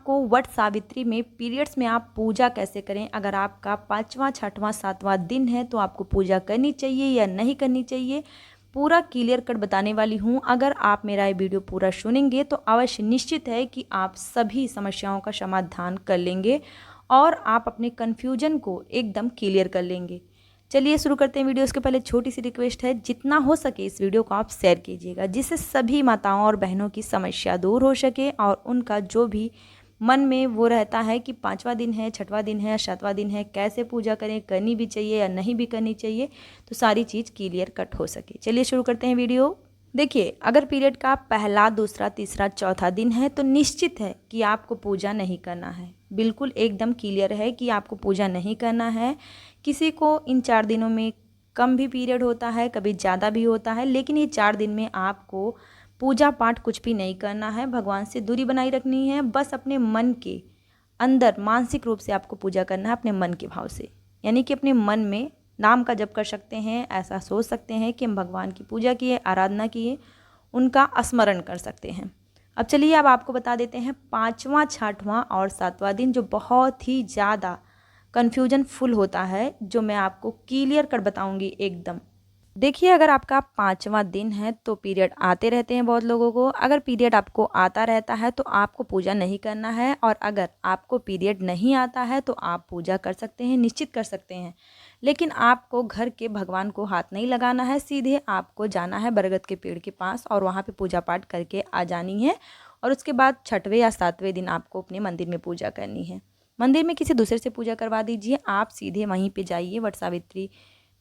आपको वट सावित्री में पीरियड्स में आप पूजा कैसे करें, अगर आपका 5वां 6वां 7वां दिन है तो आपको पूजा करनी चाहिए या नहीं करनी चाहिए, पूरा क्लियर कट बताने वाली हूँ। अगर आप मेरा ये वीडियो पूरा सुनेंगे तो अवश्य निश्चित है कि आप सभी समस्याओं का समाधान कर लेंगे और आप अपने कन्फ्यूजन को एकदम क्लियर कर लेंगे। चलिए शुरू करते हैं वीडियो। उसके पहले छोटी सी रिक्वेस्ट है, जितना हो सके इस वीडियो को आप शेयर कीजिएगा, जिससे सभी माताओं और बहनों की समस्या दूर हो सके और उनका जो भी मन में वो रहता है कि 5वां दिन है, 6वां दिन है, 7वां दिन है, कैसे पूजा करें, करनी भी चाहिए या नहीं भी करनी चाहिए, तो सारी चीज़ क्लियर कट हो सके। चलिए शुरू करते हैं वीडियो। देखिए, अगर पीरियड का पहला, दूसरा, तीसरा, चौथा दिन है तो निश्चित है कि आपको पूजा नहीं करना है। बिल्कुल एकदम क्लियर है कि आपको पूजा नहीं करना है। किसी को इन 4 दिनों में कम भी पीरियड होता है, कभी ज़्यादा भी होता है, लेकिन ये 4 दिन में आपको पूजा पाठ कुछ भी नहीं करना है, भगवान से दूरी बनाई रखनी है। बस अपने मन के अंदर मानसिक रूप से आपको पूजा करना है, अपने मन के भाव से, यानी कि अपने मन में नाम का जप कर सकते हैं, ऐसा सोच सकते हैं कि हम भगवान की पूजा किए, आराधना किए, उनका स्मरण कर सकते हैं। अब चलिए अब आपको बता देते हैं 5वां, 6वां और 7वां दिन, जो बहुत ही ज़्यादा कन्फ्यूजन फुल होता है, जो मैं आपको क्लियर कर बताऊंगी एकदम। देखिए, अगर आपका 5वां दिन है तो पीरियड आते रहते हैं बहुत लोगों को। अगर पीरियड आपको आता रहता है तो आपको पूजा नहीं करना है, और अगर आपको पीरियड नहीं आता है तो आप पूजा कर सकते हैं, निश्चित कर सकते हैं। लेकिन आपको घर के भगवान को हाथ नहीं लगाना है, सीधे आपको जाना है बरगद के पेड़ के पास और वहाँ पे पूजा पाठ करके आ जानी है। और उसके बाद 6वें या 7वें दिन आपको अपने मंदिर में पूजा करनी है। मंदिर में किसी दूसरे से पूजा करवा दीजिए, आप सीधे वहीं पे जाइए वट सावित्री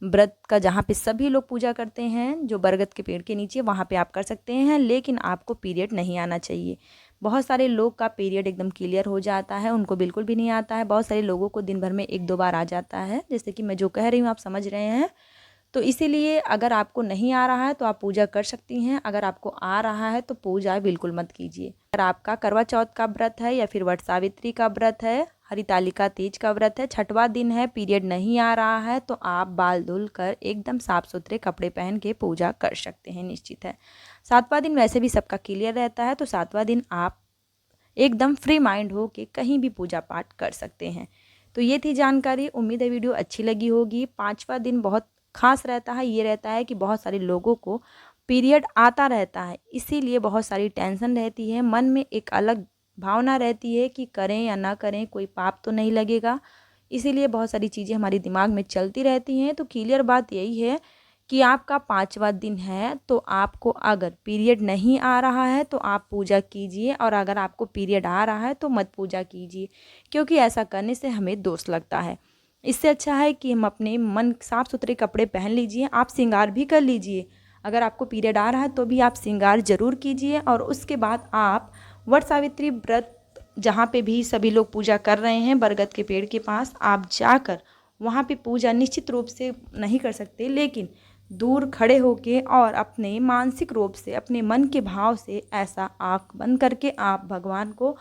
व्रत का, जहाँ पे सभी लोग पूजा करते हैं, जो बरगद के पेड़ के नीचे, वहाँ पे आप कर सकते हैं। लेकिन आपको पीरियड नहीं आना चाहिए। बहुत सारे लोग का पीरियड एकदम क्लियर हो जाता है, उनको बिल्कुल भी नहीं आता है। बहुत सारे लोगों को दिन भर में 1-2 बार आ जाता है, जैसे कि मैं जो कह रही हूँ आप समझ रहे हैं। तो इसीलिए अगर आपको नहीं आ रहा है तो आप पूजा कर सकती हैं, अगर आपको आ रहा है तो पूजा बिल्कुल मत कीजिए। अगर आपका करवा चौथ का व्रत है या फिर वट सावित्री का व्रत है, हरितालिका तीज का व्रत है, 6वां दिन है, पीरियड नहीं आ रहा है, तो आप बाल धुल कर एकदम साफ सुथरे कपड़े पहन के पूजा कर सकते हैं, निश्चित है। 7वां दिन वैसे भी सबका क्लियर रहता है, तो 7वां दिन आप एकदम फ्री माइंड हो के कहीं भी पूजा पाठ कर सकते हैं। तो ये थी जानकारी, उम्मीद है वीडियो अच्छी लगी होगी। 5वां दिन बहुत खास रहता है, ये रहता है कि बहुत सारे लोगों को पीरियड आता रहता है, इसीलिए बहुत सारी टेंशन रहती है, मन में एक अलग भावना रहती है कि करें या ना करें, कोई पाप तो नहीं लगेगा। इसीलिए बहुत सारी चीज़ें हमारे दिमाग में चलती रहती हैं। तो क्लियर बात यही है कि आपका 5वां दिन है, तो आपको अगर पीरियड नहीं आ रहा है तो आप पूजा कीजिए, और अगर आपको पीरियड आ रहा है तो मत पूजा कीजिए, क्योंकि ऐसा करने से हमें दोष लगता है। इससे अच्छा है कि हम अपने मन साफ सुथरे कपड़े पहन लीजिए, आप श्रृंगार भी कर लीजिए। अगर आपको पीरियड आ रहा है तो भी आप श्रृंगार जरूर कीजिए, और उसके बाद आप वट सावित्री व्रत, जहाँ पे भी सभी लोग पूजा कर रहे हैं बरगद के पेड़ के पास, आप जाकर वहाँ पे पूजा निश्चित रूप से नहीं कर सकते, लेकिन दूर खड़े होके और अपने मानसिक रूप से, अपने मन के भाव से, ऐसा आँख बंद करके आप भगवान को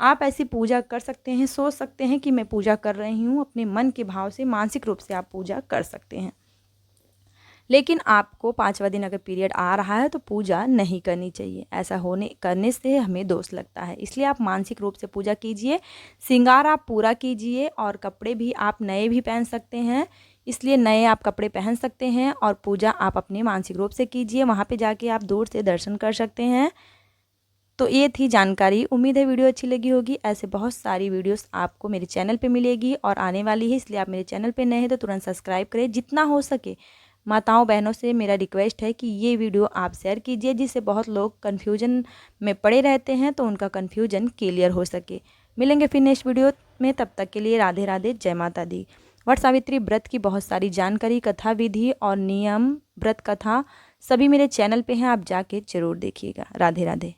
आप ऐसी पूजा कर सकते हैं, सोच सकते हैं कि मैं पूजा कर रही हूँ, अपने मन के भाव से मानसिक रूप से आप पूजा कर सकते हैं। लेकिन आपको 5वां दिन अगर पीरियड आ रहा है तो पूजा नहीं करनी चाहिए, ऐसा करने से हमें दोष लगता है। इसलिए आप मानसिक रूप से पूजा कीजिए, श्रृंगार आप पूरा कीजिए, और कपड़े भी आप नए भी पहन सकते हैं, इसलिए नए आप कपड़े पहन सकते हैं, और पूजा आप अपने मानसिक रूप से कीजिए। वहाँ पे जाके आप दूर से दर्शन कर सकते हैं। तो ये थी जानकारी, उम्मीद है वीडियो अच्छी लगी होगी। ऐसे बहुत सारी वीडियोस आपको मेरे चैनल पे मिलेगी और आने वाली है, इसलिए आप मेरे चैनल पे नए हैं तो तुरंत सब्सक्राइब करें। जितना हो सके माताओं बहनों से मेरा रिक्वेस्ट है कि ये वीडियो आप शेयर कीजिए, जिससे बहुत लोग कन्फ्यूजन में पड़े रहते हैं, तो उनका कन्फ्यूजन क्लियर हो सके। मिलेंगे फिर नेक्स्ट वीडियो में, तब तक के लिए राधे राधे, जय माता दी। वट सावित्री व्रत की बहुत सारी जानकारी, कथा विधि और नियम, व्रत कथा सभी मेरे चैनल पे हैं, आप जाके जरूर देखिएगा। राधे राधे।